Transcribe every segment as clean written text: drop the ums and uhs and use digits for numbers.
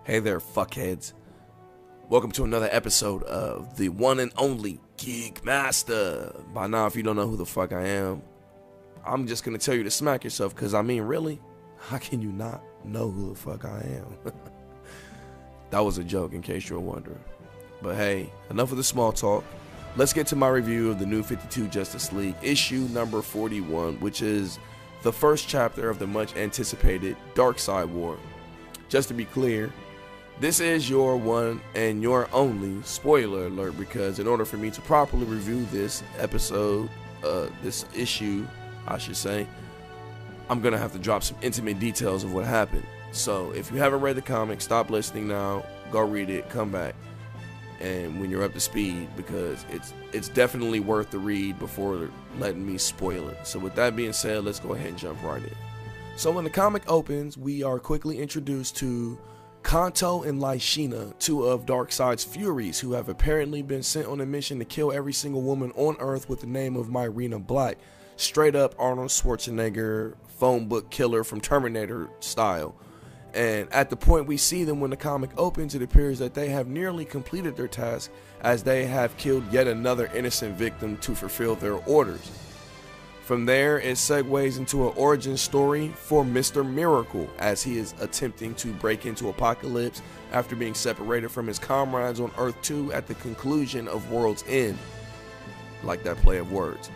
Hey there, fuckheads. Welcome to another episode of the one and only Geek Master. By now, if you don't know who the fuck I am, I'm just gonna tell you to smack yourself, because I mean, really? How can you not know who the fuck I am? That was a joke, in case you're wondering. But hey, enough of the small talk. Let's get to my review of the new 52 Justice League, issue number 41, which is the first chapter of the much anticipated Darkseid War. Just to be clear, this is your one and your only spoiler alert, because in order for me to properly review this episode, this issue, I should say, I'm going to have to drop some intimate details of what happened. So if you haven't read the comic, stop listening now, go read it, come back, and when you're up to speed, because it's definitely worth the read before letting me spoil it. So with that being said, let's go ahead and jump right in. So when the comic opens, we are quickly introduced to Kanto and Lyshina, two of Darkseid's Furies, who have apparently been sent on a mission to kill every single woman on Earth with the name of Myrina Black. Straight up Arnold Schwarzenegger, phone book killer from Terminator style. And at the point we see them when the comic opens, it appears that they have nearly completed their task, as they have killed yet another innocent victim to fulfill their orders. From there, it segues into an origin story for Mr. Miracle, as he is attempting to break into Apocalypse after being separated from his comrades on Earth 2 at the conclusion of World's End. Like that play of words.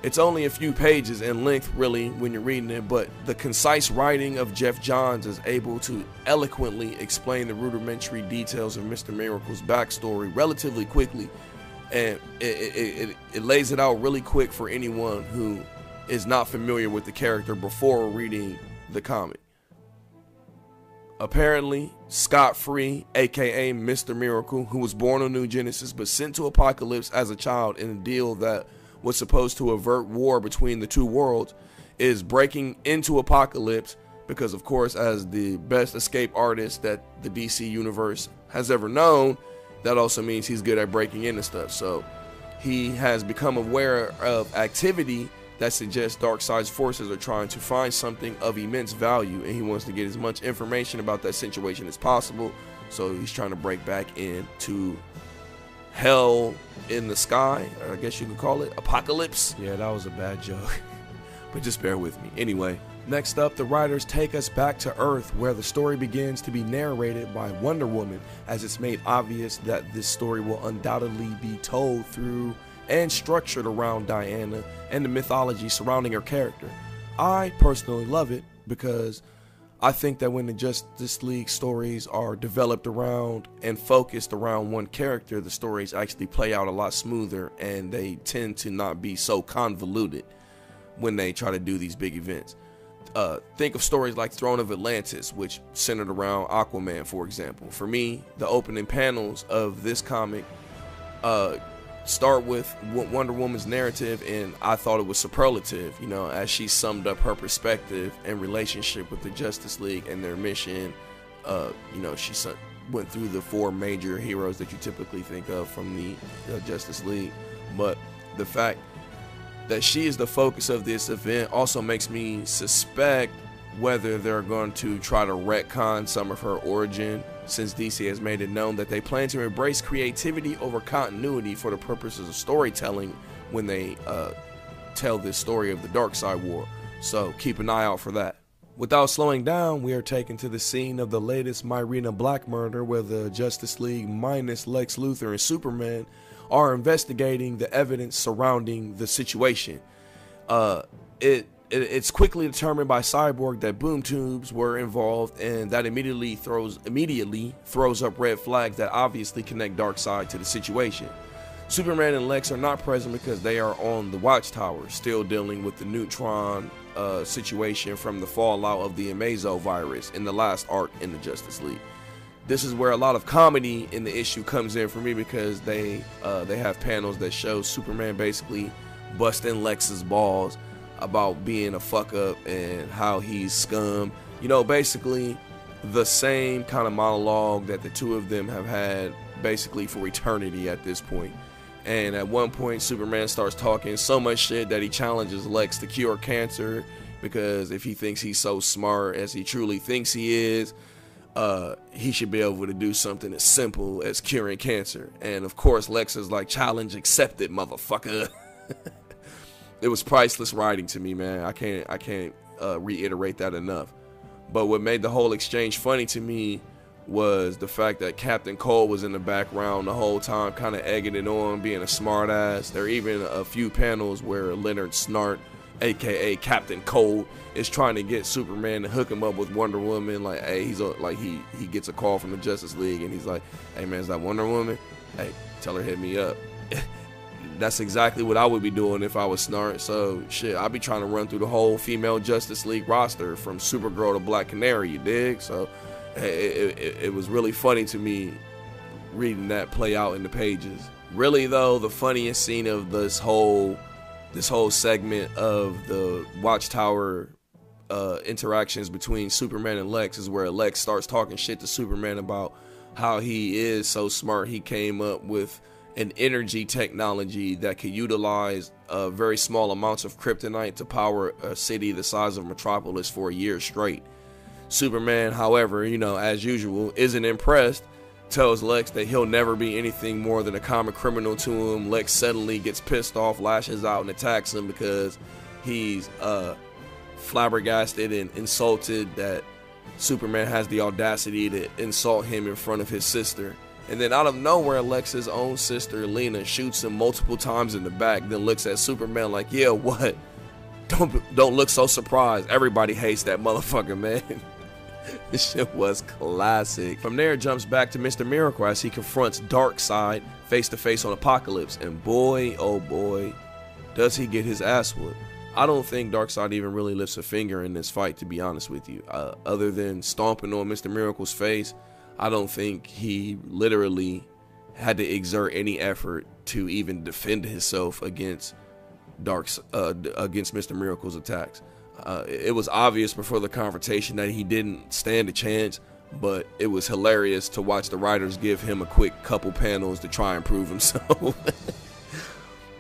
It's only a few pages in length, really, when you're reading it, but the concise writing of Jeff Johns is able to eloquently explain the rudimentary details of Mr. Miracle's backstory relatively quickly, and it lays it out really quick for anyone who is not familiar with the character before reading the comic. Apparently, Scott-Free, aka Mr. Miracle, who was born on New Genesis but sent to Apocalypse as a child in a deal that was supposed to avert war between the two worlds, is breaking into Apocalypse because, of course, as the best escape artist that the DC universe has ever known, that also means he's good at breaking into stuff. So he has become aware of activity that suggests Darkseid's forces are trying to find something of immense value, and he wants to get as much information about that situation as possible. So he's trying to break back into hell in the sky, or I guess you could call it Apocalypse. Yeah, that was a bad joke, but just bear with me. Anyway, next up, the writers take us back to Earth, where the story begins to be narrated by Wonder Woman, as it's made obvious that this story will undoubtedly be told through and structured around Diana and the mythology surrounding her character. I personally love it, because I think that when the Justice League stories are developed around and focused around one character, the stories actually play out a lot smoother, and they tend to not be so convoluted when they try to do these big events. Think of stories like Throne of Atlantis, which centered around Aquaman, for example. For me, the opening panels of this comic start with Wonder Woman's narrative, and I thought it was superlative, you know, as she summed up her perspective and relationship with the Justice League and their mission. You know, she went through the four major heroes that you typically think of from the Justice League, but the fact that she is the focus of this event also makes me suspect whether they're going to try to retcon some of her origin, since DC has made it known that they plan to embrace creativity over continuity for the purposes of storytelling when they tell this story of the Darkseid War. So keep an eye out for that. Without slowing down, we are taken to the scene of the latest Myrina Black murder, where the Justice League minus Lex Luthor and Superman are investigating the evidence surrounding the situation. It's quickly determined by Cyborg that boom tubes were involved, and that immediately throws up red flags that obviously connect Darkseid to the situation. Superman and Lex are not present because they are on the Watchtower, still dealing with the neutron situation from the fallout of the Amazo virus in the last arc in the Justice League. This is where a lot of comedy in the issue comes in for me, because they have panels that show Superman basically busting Lex's balls about being a fuck up and how he's scum. You know, basically the same kind of monologue that the two of them have had basically for eternity at this point. And at one point, Superman starts talking so much shit that he challenges Lex to cure cancer, because if he thinks he's so smart as he truly thinks he is, he should be able to do something as simple as curing cancer. And of course, Lex is like, challenge accepted, motherfucker. It was priceless writing to me, man. I can't reiterate that enough. But what made the whole exchange funny to me was the fact that Captain Cole was in the background the whole time, kind of egging it on, being a smart ass. There are even a few panels where Leonard Snart, aka Captain Cole, is trying to get Superman to hook him up with Wonder Woman. Like, hey, he gets a call from the Justice League, and he's like, hey man, is that Wonder Woman? Hey, tell her hit me up. That's exactly what I would be doing if I was Snart. So shit, I'd be trying to run through the whole female Justice League roster from Supergirl to Black Canary, you dig? So it was really funny to me reading that play out in the pages. Really though, the funniest scene of this whole segment of the Watchtower interactions between Superman and Lex is where Lex starts talking shit to Superman about how he is so smart. He came up with an energy technology that could utilize very small amounts of kryptonite to power a city the size of Metropolis for a year straight. Superman, however, as usual, isn't impressed, tells Lex that he'll never be anything more than a common criminal to him. Lex suddenly gets pissed off, lashes out, and attacks him because he's flabbergasted and insulted that Superman has the audacity to insult him in front of his sister. And then out of nowhere, Lex's own sister, Lena, shoots him multiple times in the back, then looks at Superman like, yeah, what? Don't look so surprised. Everybody hates that motherfucker, man. This shit was classic. From there, it jumps back to Mr. Miracle as he confronts Darkseid face to face on Apocalypse. And boy, oh boy, does he get his ass whooped. I don't think Darkseid even really lifts a finger in this fight, to be honest with you. Other than stomping on Mr. Miracle's face, I don't think he literally had to exert any effort to even defend himself against Mr. Miracle's attacks. It was obvious before the confrontation that he didn't stand a chance, but it was hilarious to watch the writers give him a quick couple panels to try and prove himself.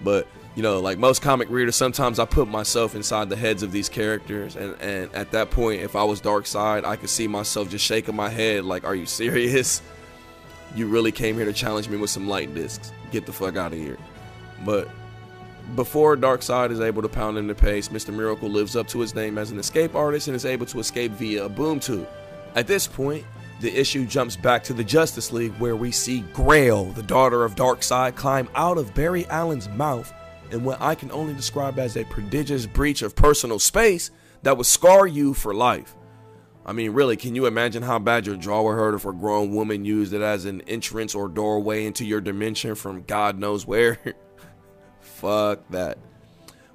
But like most comic readers, sometimes I put myself inside the heads of these characters, and at that point, if I was Darkseid, I could see myself just shaking my head like, are you serious? You really came here to challenge me with some light discs? Get the fuck out of here. But before Darkseid is able to pound him to pace, Mr. Miracle lives up to his name as an escape artist and is able to escape via a boom tube. At this point, the issue jumps back to the Justice League, where we see Grail, the daughter of Darkseid, climb out of Barry Allen's mouth in what I can only describe as a prodigious breach of personal space that would scar you for life. I mean, really, can you imagine how bad your jaw would hurt if a grown woman used it as an entrance or doorway into your dimension from God knows where? Fuck that.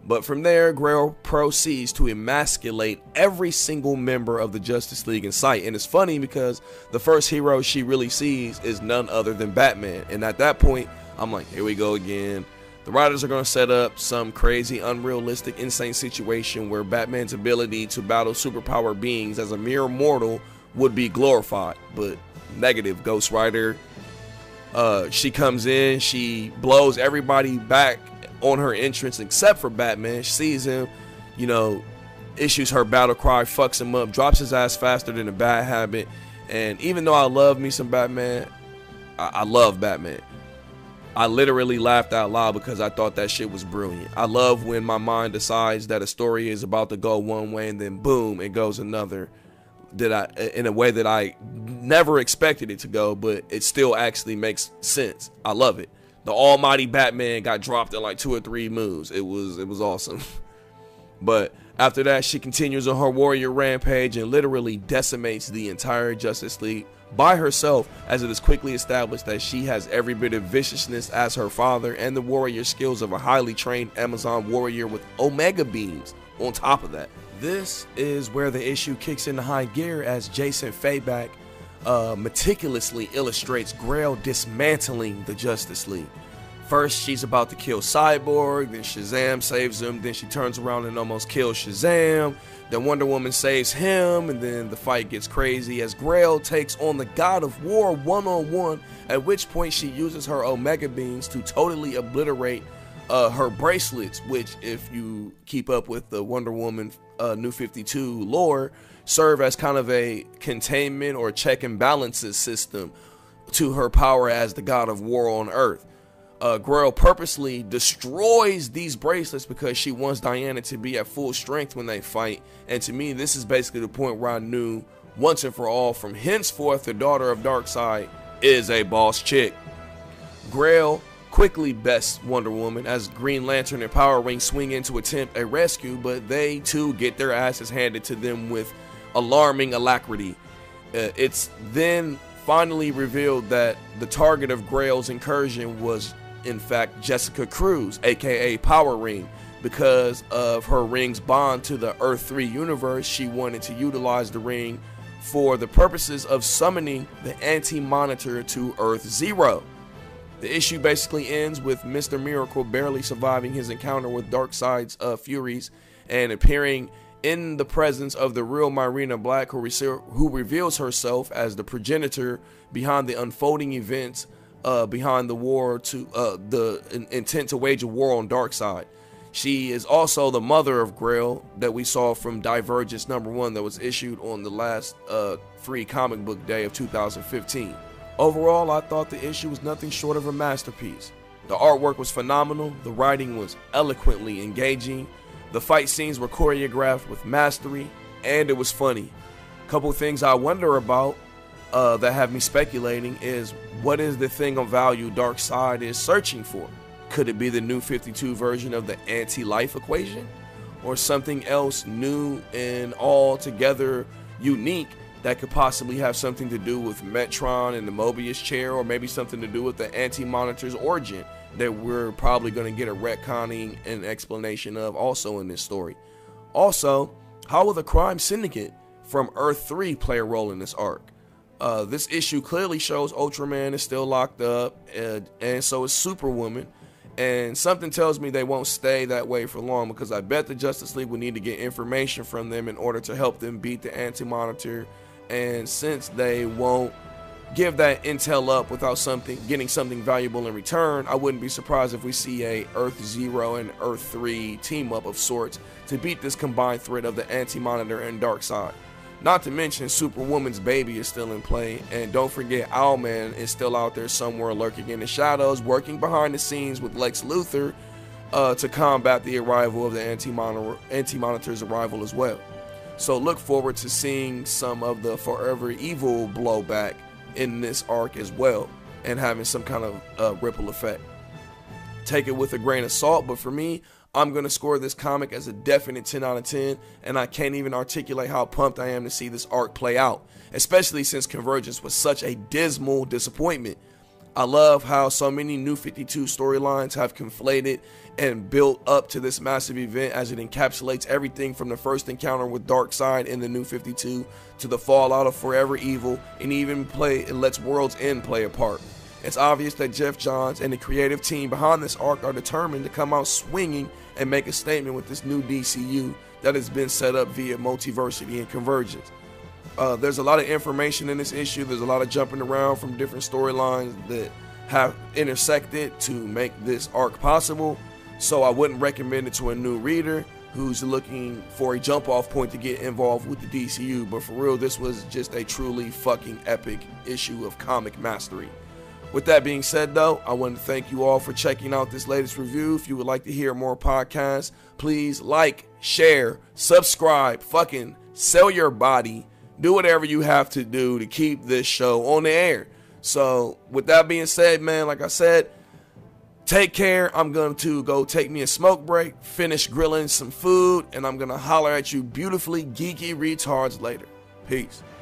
But from there, Grail proceeds to emasculate every single member of the Justice League in sight. And it's funny because the first hero she really sees is none other than Batman. And at that point, I'm like, here we go again. The writers are going to set up some crazy, unrealistic, insane situation where Batman's ability to battle superpower beings as a mere mortal would be glorified. But negative, Ghost Rider. She comes in, she blows everybody back on her entrance except for Batman. She sees him, issues her battle cry, fucks him up, drops his ass faster than a bad habit. And even though I love me some Batman, I love Batman. I literally laughed out loud because I thought that shit was brilliant. I love when my mind decides that a story is about to go one way and then boom, it goes another, in a way that I never expected it to go, but it still actually makes sense. I love it. The almighty Batman got dropped in like 2 or 3 moves. It was awesome. But after that, she continues on her warrior rampage and literally decimates the entire Justice League by herself, as it is quickly established that she has every bit of viciousness as her father and the warrior skills of a highly trained Amazon warrior with Omega beams on top of that. This is where the issue kicks into high gear as Jason Fabak meticulously illustrates Grail dismantling the Justice League. First, she's about to kill Cyborg, then Shazam saves him, then she turns around and almost kills Shazam, then Wonder Woman saves him, and then the fight gets crazy as Grail takes on the God of War one-on-one, at which point she uses her Omega Beams to totally obliterate her bracelets, which, if you keep up with the Wonder Woman New 52 lore, serve as kind of a containment or check and balances system to her power as the god of war on Earth. Grail purposely destroys these bracelets because she wants Diana to be at full strength when they fight. And to me, this is basically the point where I knew once and for all, from henceforth, the daughter of Darkseid is a boss chick. Grail quickly bests Wonder Woman as Green Lantern and Power Ring swing in to attempt a rescue, but they too get their asses handed to them with alarming alacrity. It's then finally revealed that the target of Grail's incursion was in fact Jessica Cruz, aka Power Ring. Because of her ring's bond to the Earth 3 universe, she wanted to utilize the ring for the purposes of summoning the Anti-Monitor to Earth 0. The issue basically ends with Mr. Miracle barely surviving his encounter with Darkseid's Furies and appearing in the presence of the real Myrina Black, who reveals herself as the progenitor behind the unfolding events behind the war to the intent to wage a war on Darkseid. She is also the mother of Grail that we saw from Divergence #1 that was issued on the last free comic book day of 2015. Overall, I thought the issue was nothing short of a masterpiece. The artwork was phenomenal, the writing was eloquently engaging, the fight scenes were choreographed with mastery, and it was funny. Couple things I wonder about that have me speculating is, what is the thing of value Darkseid is searching for? Could it be the New 52 version of the anti-life equation? Or something else new and altogether unique that could possibly have something to do with Metron and the Mobius chair, or maybe something to do with the Anti-Monitor's origin that we're probably going to get a retconning and explanation of also in this story. Also, how will the crime syndicate from Earth 3 play a role in this arc? This issue clearly shows Ultraman is still locked up, and so is Superwoman. And something tells me they won't stay that way for long, because I bet the Justice League will need to get information from them in order to help them beat the Anti-Monitor. And since they won't give that intel up without getting something valuable in return, I wouldn't be surprised if we see a Earth 0 and Earth 3 team up of sorts to beat this combined threat of the Anti-Monitor and Darkseid. Not to mention Superwoman's baby is still in play, and don't forget Owlman is still out there somewhere lurking in the shadows, working behind the scenes with Lex Luthor to combat the arrival of the Anti-Monitor's arrival as well. So look forward to seeing some of the Forever Evil blowback in this arc as well, and having some kind of ripple effect. Take it with a grain of salt, but for me, I'm going to score this comic as a definite 10 out of 10, and I can't even articulate how pumped I am to see this arc play out, especially since Convergence was such a dismal disappointment. I love how so many New 52 storylines have conflated and built up to this massive event, as it encapsulates everything from the first encounter with Darkseid in the New 52 to the fallout of Forever Evil, and even it lets World's End play a part. It's obvious that Jeff Johns and the creative team behind this arc are determined to come out swinging and make a statement with this new DCU that has been set up via Multiversity and Convergence. There's a lot of information in this issue. There's a lot of jumping around from different storylines that have intersected to make this arc possible. So I wouldn't recommend it to a new reader who's looking for a jump off point to get involved with the DCU. But for real, this was just a truly fucking epic issue of comic mastery. With that being said, though, I want to thank you all for checking out this latest review. If you would like to hear more podcasts, please like, share, subscribe, fucking sell your body. Do whatever you have to do to keep this show on the air. So with that being said, man, like I said, take care. I'm going to go take me a smoke break, finish grilling some food, and I'm going to holler at you beautifully geeky retards later. Peace.